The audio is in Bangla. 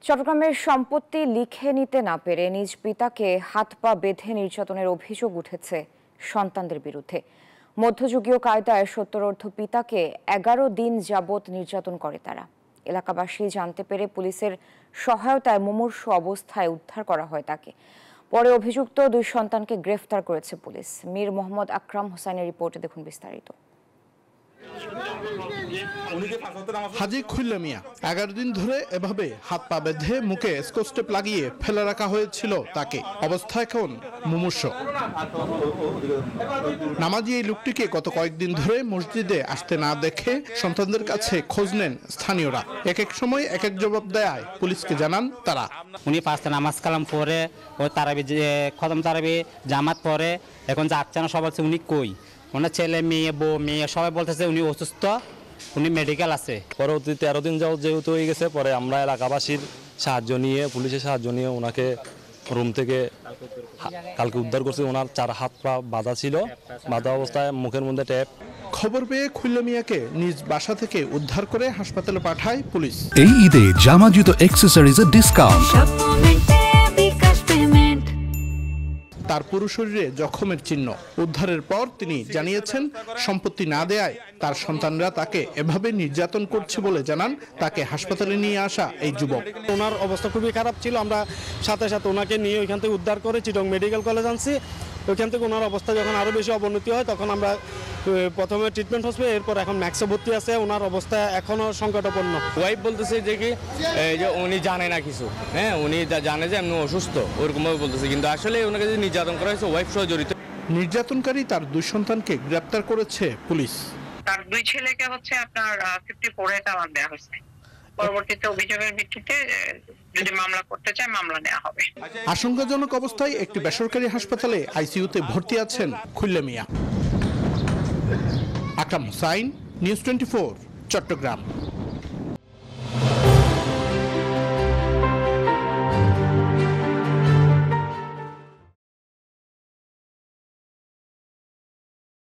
চট্টগ্রামের সম্পত্তি লিখে নিতে না পেরে নিজ পিতাকে হাত পা বেঁধে নির্যাতনের অভিযোগ উঠেছে সন্তানদের বিরুদ্ধে। মধ্যযুগীয় কায়দায় সত্তরোর্ধ্ব পিতাকে 11 দিন যাবৎ নির্যাতন করে তারা। এলাকাবাসী জানতে পেরে পুলিশের সহায়তায় মুমূর্ষু অবস্থায় উদ্ধার করা হয় তাকে। পরে অভিযুক্ত দুই সন্তানকে গ্রেফতার করেছে পুলিশ। মীর মোহাম্মদ আকরাম হোসেনের রিপোর্টে দেখুন বিস্তারিত। হাজী খুল্লা মিয়া 11 দিন ধরে এভাবে হাত পা বেঁধে মুখে স্কচটেপ লাগিয়ে ফেলে রাখা হয়েছিল তাকে। অবস্থা এখন মুমূর্ষু। নামাজি এই লোকটিকে গত কয়েকদিন ধরে মসজিদে আসতে না দেখে সন্তানদের কাছে খোঁজ নেন স্থানীয়রা। এক এক সময় এক এক জবাব দেয় পুলিশকে জানান তারা। উনি পাঁচটা নামাজ কালাম পরে ও তারাবি খতম তারাবি জামাত পরে এখন যাচ্ছে না, সবার উনি কই ওনার ছেলে মেয়ে বউ মেয়ে সবাই বলতেছে উনি অসুস্থ, উনি মেডিকেল আছে। পরবর্তী 13 দিন যাও যেহেতু হয়ে গেছে, পরে আমরা এলাকাবাসীর সাহায্য নিয়ে পুলিশের সাহায্য নিয়ে ওনাকে রুম থেকে কালকে উদ্ধার করছে। ওনার 4 হাত পা বাঁধা ছিল, বাঁধা অবস্থায় মুখের মধ্যে ট্যাপ। খবর পেয়ে খুল্লা মিয়াকে নিজ বাসা থেকে উদ্ধার করে হাসপাতালে পাঠায় পুলিশ। এই ঈদে জামা জুতো অ্যাকসেসরিজের ডিসকাউন্ট। তার পুরো শরীরে জখমের চিহ্ন। উদ্ধারের পর তিনি জানিয়েছেন সম্পত্তি না দেয়ায় তার সন্তানরা তাকে এভাবে নির্যাতন করছে বলে জানান তাকে হাসপাতালে নিয়ে আসা এই যুবক। ওনার অবস্থা খুবই খারাপ ছিল, আমরা সাথে সাথে ওনাকে নিয়ে ওইখান থেকে উদ্ধার করে চিটং মেডিকেল কলেজ আনছি। ওইখান থেকে ওনার অবস্থা যখন আরও বেশি অবনতি হয় তখন আমরা প্রথমে ট্রিটমেন্ট হসপিটাল, এরপর এখন ম্যাক্সে ভর্তি আছে। ওনার অবস্থা এখনও সংকটাপন্ন। ওয়াইফ বলতেছে যে কি যে উনি জানে না কিছু, হ্যাঁ উনি জানে যে এমনি অসুস্থ ওরকমভাবে বলতেছে, কিন্তু আসলে ওনাকে যে নির্যাতন করা হয়েছে ওয়াইফ সহ জড়িত। নির্যাতনকারী তার 2 সন্তানকে গ্রেপ্তার করেছে পুলিশ। তার 2 ছেলেকে আপনার 54 এ চালান দেওয়া হয়েছে। পরবর্তীতে অভিযোগের ভিত্তিতে যদি মামলা করতে চায় মামলা নেওয়া হবে। আশঙ্কাজনক অবস্থায় একটি বেসরকারি হাসপাতালে আইসিইউতে ভর্তি আছেন খুল্লা মিয়া। আকরাম হোসাইন, নিউজ 24, চট্টগ্রাম।